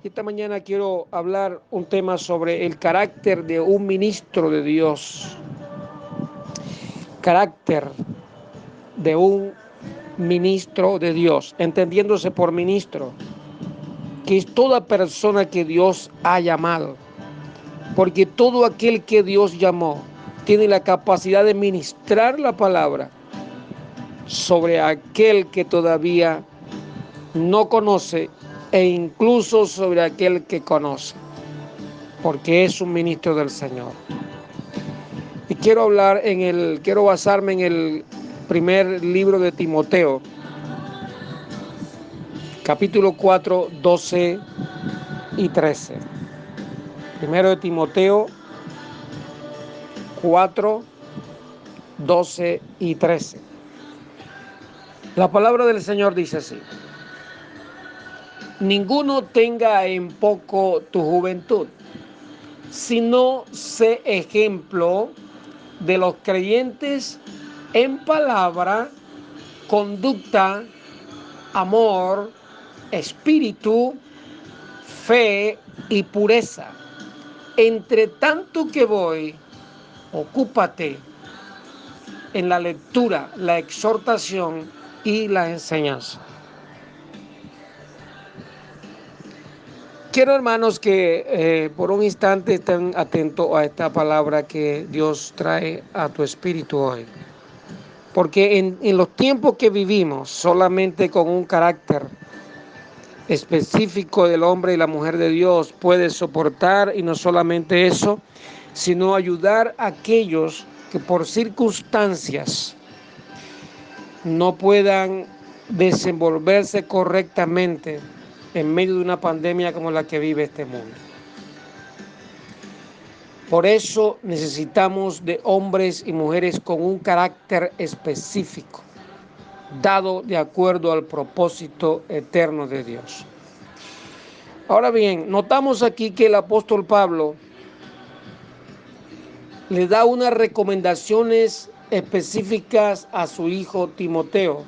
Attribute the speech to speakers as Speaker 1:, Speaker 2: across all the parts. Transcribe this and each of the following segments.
Speaker 1: Y esta mañana quiero hablar un tema sobre el carácter de un ministro de Dios. Carácter de un ministro de Dios, entendiéndose por ministro, que es toda persona que Dios ha llamado. Porque todo aquel que Dios llamó tiene la capacidad de ministrar la palabra sobre aquel que todavía no conoce e incluso sobre aquel que conoce, porque es un ministro del Señor. Y quiero basarme en el primer libro de Timoteo, capítulo 4, 12 y 13. Primero de Timoteo 4, 12 y 13. La palabra del Señor dice así: ninguno tenga en poco tu juventud, sino sé ejemplo de los creyentes en palabra, conducta, amor, espíritu, fe y pureza. Entre tanto que voy, ocúpate en la lectura, la exhortación y la enseñanza. Quiero, hermanos, que por un instante estén atentos a esta palabra que Dios trae a tu espíritu hoy. Porque en los tiempos que vivimos, solamente con un carácter específico del hombre y la mujer de Dios puede soportar, y no solamente eso, sino ayudar a aquellos que por circunstancias no puedan desenvolverse correctamente en medio de una pandemia como la que vive este mundo. Por eso necesitamos de hombres y mujeres con un carácter específico, dado de acuerdo al propósito eterno de Dios. Ahora bien, notamos aquí que el apóstol Pablo le da unas recomendaciones específicas a su hijo Timoteo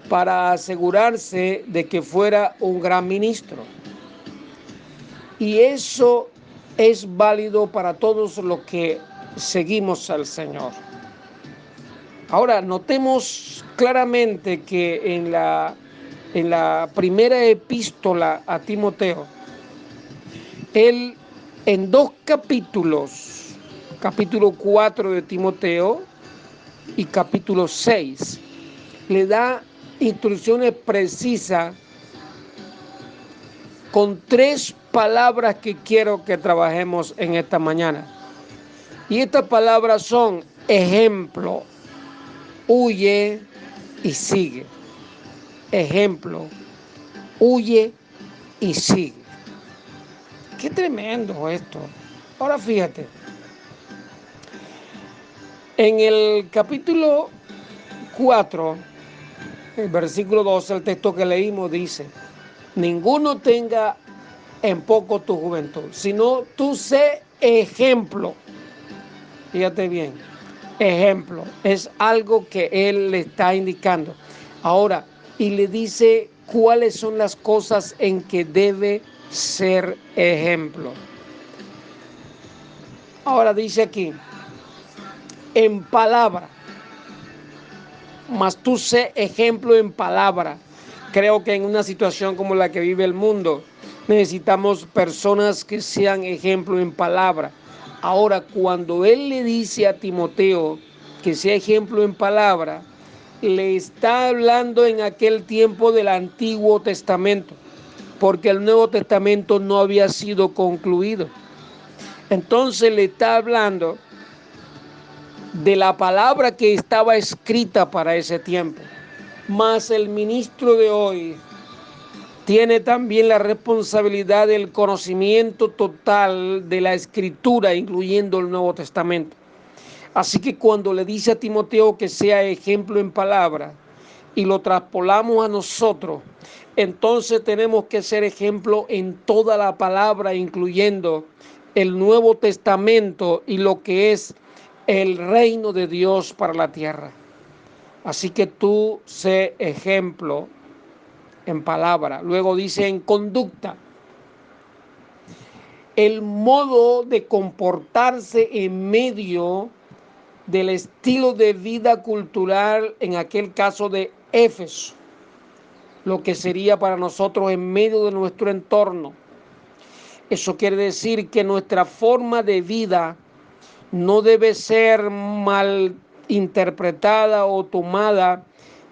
Speaker 1: para asegurarse de que fuera un gran ministro. Y eso es válido para todos los que seguimos al Señor. Ahora, notemos claramente que en la primera epístola a Timoteo, él en dos capítulos, capítulo 4 de Timoteo y capítulo 6, le da instrucciones precisas con tres palabras que quiero que trabajemos en esta mañana. Y estas palabras son ejemplo, huye y sigue. Ejemplo, huye y sigue. Qué tremendo esto. Ahora fíjate, en el capítulo 4, el versículo 12, el texto que leímos dice: ninguno tenga en poco tu juventud, sino tú sé ejemplo. Fíjate bien, ejemplo, es algo que él le está indicando. Ahora, y le dice cuáles son las cosas en que debe ser ejemplo. Ahora dice aquí, en palabra, mas tú sé ejemplo en palabra. Creo que en una situación como la que vive el mundo, necesitamos personas que sean ejemplo en palabra. Ahora, cuando él le dice a Timoteo que sea ejemplo en palabra, le está hablando en aquel tiempo del Antiguo Testamento, porque el Nuevo Testamento no había sido concluido. Entonces le está hablando de la palabra que estaba escrita para ese tiempo. Mas el ministro de hoy tiene también la responsabilidad del conocimiento total de la Escritura, incluyendo el Nuevo Testamento. Así que cuando le dice a Timoteo que sea ejemplo en palabra y lo traspolamos a nosotros, entonces tenemos que ser ejemplo en toda la palabra, incluyendo el Nuevo Testamento y lo que es el reino de Dios para la tierra. Así que tú sé ejemplo en palabra. Luego dice en conducta. el modo de comportarse en medio del estilo de vida cultural, en aquel caso de Éfeso, lo que sería para nosotros en medio de nuestro entorno. Eso quiere decir que nuestra forma de vida no debe ser mal interpretada o tomada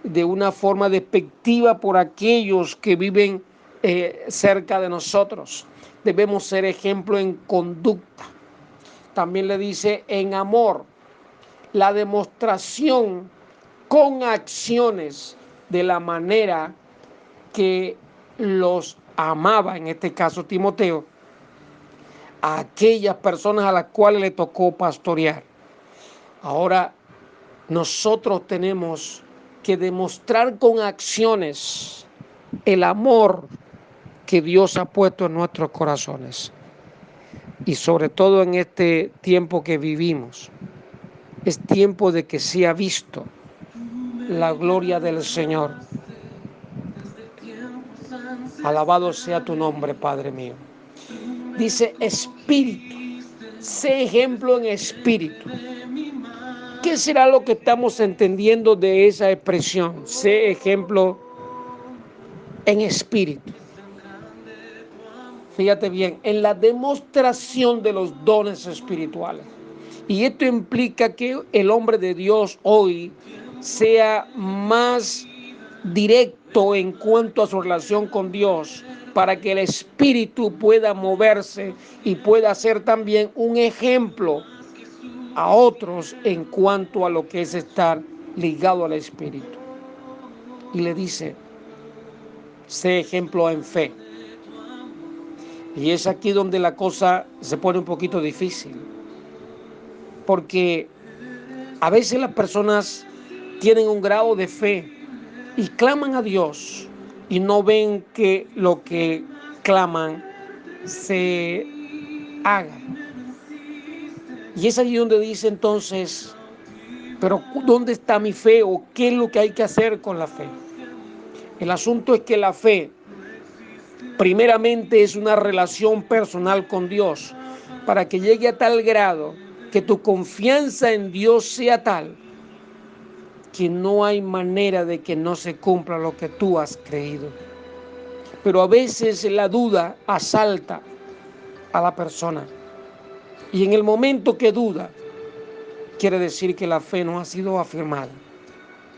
Speaker 1: de una forma despectiva por aquellos que viven cerca de nosotros. Debemos ser ejemplo en conducta. También le dice en amor, la demostración con acciones de la manera que los amaba, en este caso Timoteo, a aquellas personas a las cuales le tocó pastorear. Ahora nosotros tenemos que demostrar con acciones el amor que Dios ha puesto en nuestros corazones. Y sobre todo en este tiempo que vivimos, es tiempo de que sea visto la gloria del Señor. Alabado sea tu nombre, Padre mío. Dice espíritu, sé ejemplo en espíritu. ¿Qué será lo que estamos entendiendo de esa expresión? Sé ejemplo en espíritu. Fíjate bien, en la demostración de los dones espirituales. Y esto implica que el hombre de Dios hoy sea más directo en cuanto a su relación con Dios, para que el espíritu pueda moverse y pueda ser también un ejemplo a otros en cuanto a lo que es estar ligado al espíritu. Y le dice, sé ejemplo en fe. Y es aquí donde la cosa se pone un poquito difícil, porque a veces las personas tienen un grado de fe y claman a Dios y no ven que lo que claman se haga. Y es allí donde dice entonces, pero ¿dónde está mi fe o qué es lo que hay que hacer con la fe? El asunto es que la fe primeramente es una relación personal con Dios, para que llegue a tal grado que tu confianza en Dios sea tal que no hay manera de que no se cumpla lo que tú has creído. Pero a veces la duda asalta a la persona, y en el momento que duda, quiere decir que la fe no ha sido afirmada.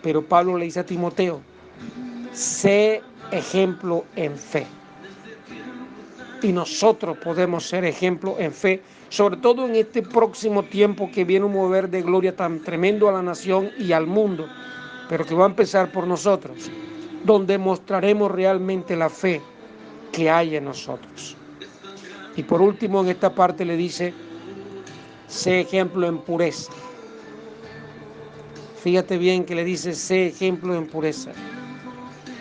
Speaker 1: Pero Pablo le dice a Timoteo, sé ejemplo en fe. Y nosotros podemos ser ejemplo en fe, sobre todo en este próximo tiempo que viene un mover de gloria tan tremendo a la nación y al mundo, pero que va a empezar por nosotros, donde mostraremos realmente la fe que hay en nosotros. Y por último, en esta parte le dice, sé ejemplo en pureza. Fíjate bien que le dice, sé ejemplo en pureza.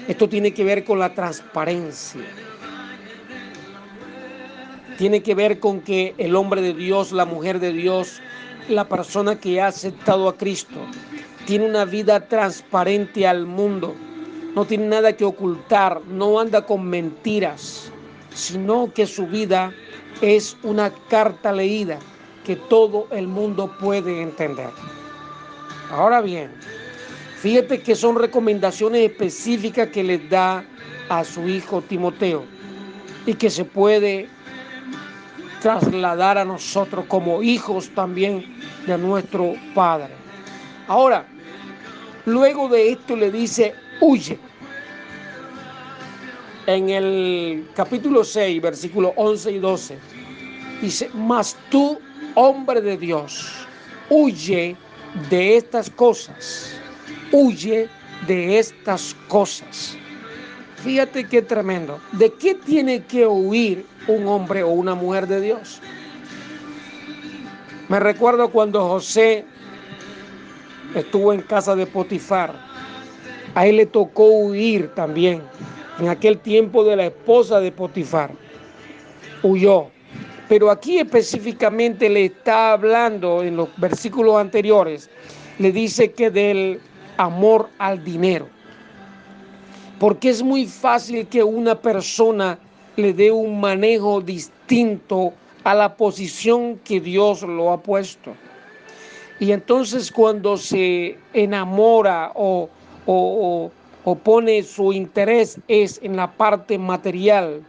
Speaker 1: Esto tiene que ver con la transparencia. Tiene que ver con que el hombre de Dios, la mujer de Dios, la persona que ha aceptado a Cristo, tiene una vida transparente al mundo. No tiene nada que ocultar, no anda con mentiras, sino que su vida es una carta leída que todo el mundo puede entender. Ahora bien, fíjate que son recomendaciones específicas que les da a su hijo Timoteo y que se puede trasladar a nosotros como hijos también de nuestro Padre. Ahora, luego de esto le dice, huye. En el capítulo 6, versículos 11 y 12, dice, mas tú, hombre de Dios, huye de estas cosas, huye de estas cosas. Fíjate qué tremendo. ¿De qué tiene que huir un hombre o una mujer de Dios? Me recuerdo cuando José estuvo en casa de Potifar. A él le tocó huir también. En aquel tiempo de la esposa de Potifar. Huyó. Pero aquí específicamente le está hablando en los versículos anteriores. Le dice que del amor al dinero. Porque es muy fácil que una persona le dé un manejo distinto a la posición que Dios lo ha puesto. Y entonces cuando se enamora o pone su interés es en la parte material,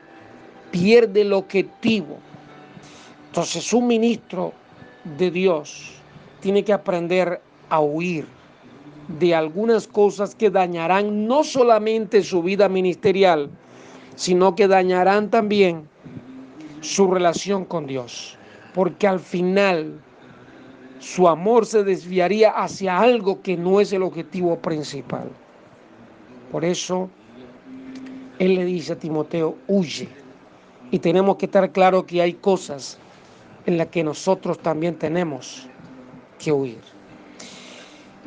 Speaker 1: pierde el objetivo. Entonces un ministro de Dios tiene que aprender a huir de algunas cosas que dañarán no solamente su vida ministerial, sino que dañarán también su relación con Dios. Porque al final su amor se desviaría hacia algo que no es el objetivo principal. Por eso él le dice a Timoteo, huye. Y tenemos que estar claros que hay cosas en las que nosotros también tenemos que huir.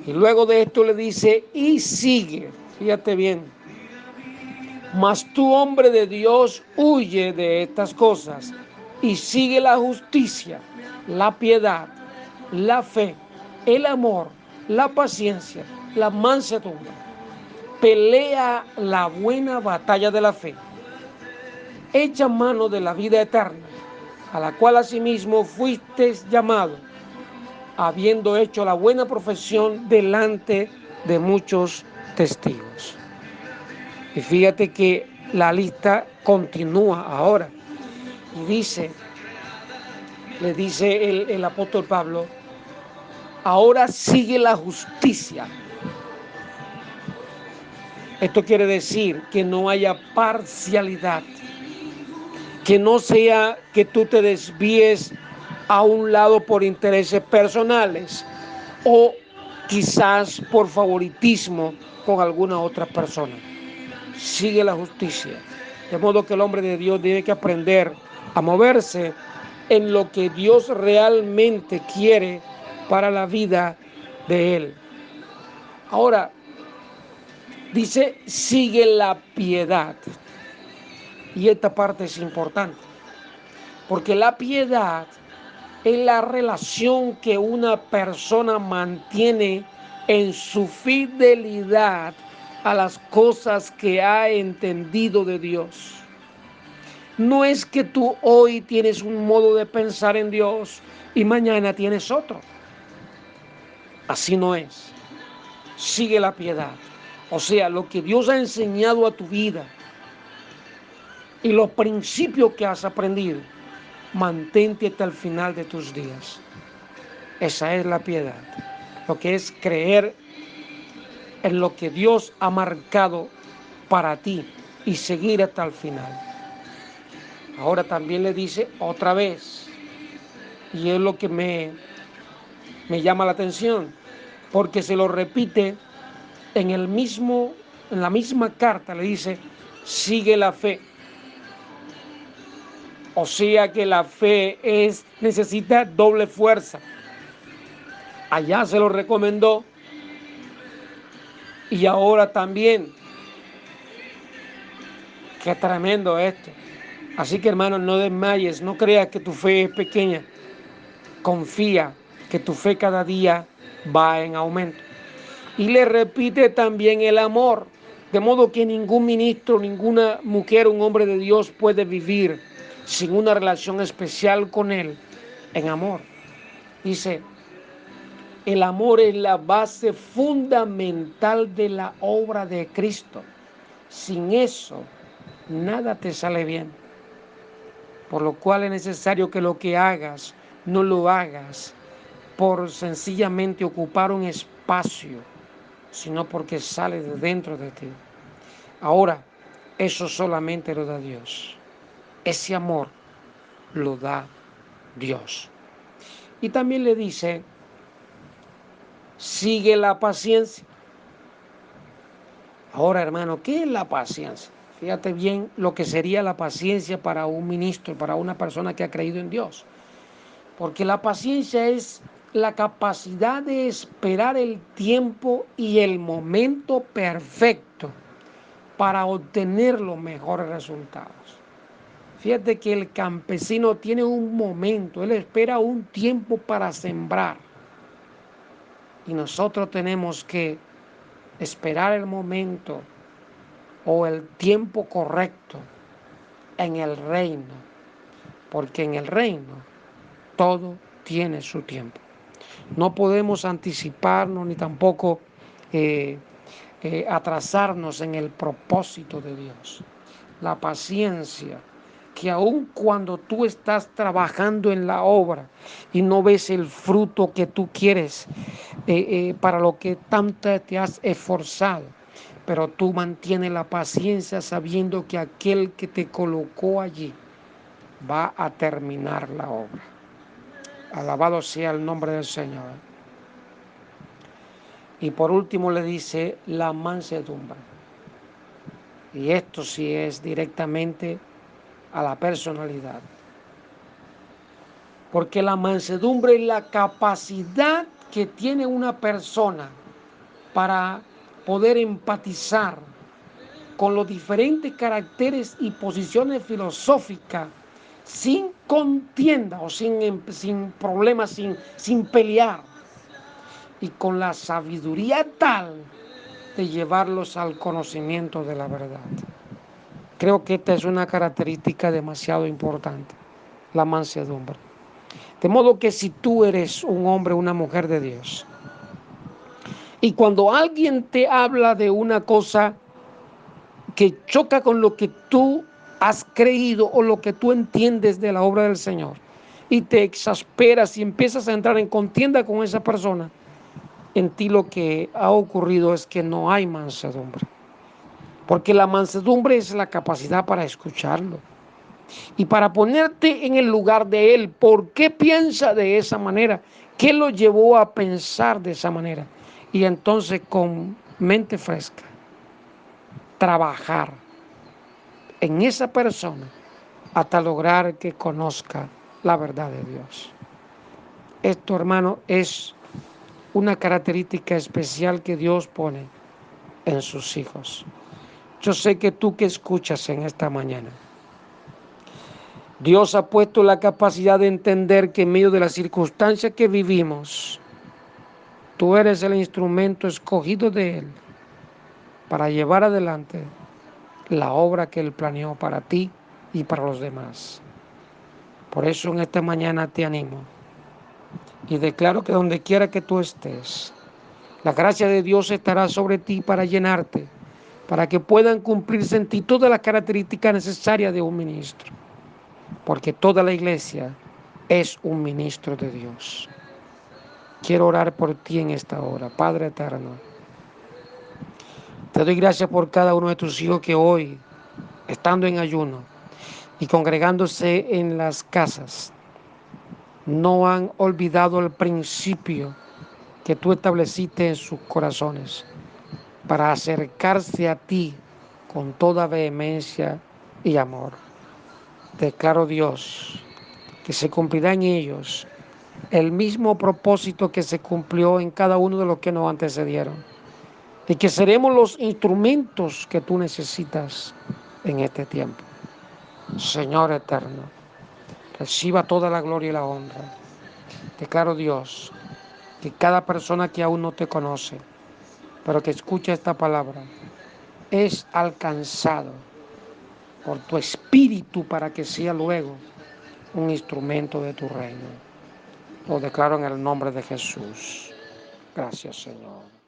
Speaker 1: Y luego de esto le dice, y sigue, fíjate bien, mas tú, hombre de Dios, huye de estas cosas y sigue la justicia, la piedad, la fe, el amor, la paciencia, la mansedumbre. Pelea la buena batalla de la fe. Echa mano de la vida eterna, a la cual asimismo fuiste llamado, habiendo hecho la buena profesión delante de muchos testigos. Y fíjate que la lista continúa ahora. Y le dice el apóstol Pablo, ahora sigue la justicia. Esto quiere decir que no haya parcialidad, que no sea que tú te desvíes a un lado por intereses personales o quizás por favoritismo con alguna otra persona. Sigue la justicia. De modo que el hombre de Dios tiene que aprender a moverse en lo que Dios realmente quiere para la vida de él. Ahora, dice, sigue la piedad. Y esta parte es importante, porque la piedad es la relación que una persona mantiene en su fidelidad a las cosas que ha entendido de Dios. No es que tú hoy tienes un modo de pensar en Dios y mañana tienes otro. Así no es. Sigue la piedad. O sea, lo que Dios ha enseñado a tu vida y los principios que has aprendido, mantente hasta el final de tus días. Esa es la piedad. Lo que es creer en lo que Dios ha marcado para ti y seguir hasta el final. Ahora también le dice otra vez, y es lo que me llama la atención, porque se lo repite en la misma carta, le dice, sigue la fe. O sea que la fe necesita doble fuerza. Allá se lo recomendó y ahora también. Qué tremendo esto. Así que hermano, no desmayes, no creas que tu fe es pequeña. Confía que tu fe cada día va en aumento. Y le repite también el amor, de modo que ningún ministro, ninguna mujer, un hombre de Dios puede vivir sin una relación especial con Él en amor. Dice, el amor es la base fundamental de la obra de Cristo. Sin eso, nada te sale bien. Por lo cual es necesario que lo que hagas, no lo hagas por sencillamente ocupar un espacio, sino porque sale de dentro de ti. Ahora, eso solamente lo da Dios. Ese amor lo da Dios. Y también le dice, sigue la paciencia. Ahora, hermano, ¿qué es la paciencia? Fíjate bien lo que sería la paciencia para un ministro, para una persona que ha creído en Dios. Porque la paciencia es la capacidad de esperar el tiempo y el momento perfecto para obtener los mejores resultados. Fíjate que el campesino tiene un momento, él espera un tiempo para sembrar. Y nosotros tenemos que esperar el momento o el tiempo correcto en el reino porque en el reino todo tiene su tiempo. No podemos anticiparnos ni tampoco eh, atrasarnos en el propósito de Dios. La paciencia, que aun cuando tú estás trabajando en la obra y no ves el fruto que tú quieres, para lo que tanto te has esforzado, pero tú mantienes la paciencia sabiendo que aquel que te colocó allí va a terminar la obra. Alabado sea el nombre del Señor. Y por último le dice la mansedumbre. Y esto sí es directamente a la personalidad. Porque la mansedumbre es la capacidad que tiene una persona para poder empatizar con los diferentes caracteres y posiciones filosóficas sin contienda o sin problemas, sin pelear, y con la sabiduría tal de llevarlos al conocimiento de la verdad. Creo que esta es una característica demasiado importante, la mansedumbre. De modo que si tú eres un hombre o una mujer de Dios, y cuando alguien te habla de una cosa que choca con lo que tú has creído o lo que tú entiendes de la obra del Señor, y te exasperas y empiezas a entrar en contienda con esa persona, en ti lo que ha ocurrido es que no hay mansedumbre. Porque la mansedumbre es la capacidad para escucharlo y para ponerte en el lugar de él. ¿Por qué piensa de esa manera? ¿Qué lo llevó a pensar de esa manera? Y entonces con mente fresca, trabajar en esa persona hasta lograr que conozca la verdad de Dios. Esto, hermano, es una característica especial que Dios pone en sus hijos. Yo sé que tú que escuchas en esta mañana, Dios ha puesto la capacidad de entender que en medio de las circunstancias que vivimos, tú eres el instrumento escogido de Él para llevar adelante la obra que Él planeó para ti y para los demás. Por eso en esta mañana te animo y declaro que donde quiera que tú estés, la gracia de Dios estará sobre ti para llenarte, para que puedan cumplirse en ti todas las características necesarias de un ministro. Porque toda la iglesia es un ministro de Dios. Quiero orar por ti en esta hora. Padre eterno, te doy gracias por cada uno de tus hijos que hoy, estando en ayuno y congregándose en las casas, no han olvidado el principio que tú estableciste en sus corazones para acercarse a ti con toda vehemencia y amor. Declaro, Dios, que se cumplirá en ellos el mismo propósito que se cumplió en cada uno de los que nos antecedieron, y que seremos los instrumentos que tú necesitas en este tiempo. Señor eterno, reciba toda la gloria y la honra. Declaro, Dios, que cada persona que aún no te conoce, pero que escucha esta palabra, es alcanzado por tu espíritu para que sea luego un instrumento de tu reino. Lo declaro en el nombre de Jesús. Gracias, Señor.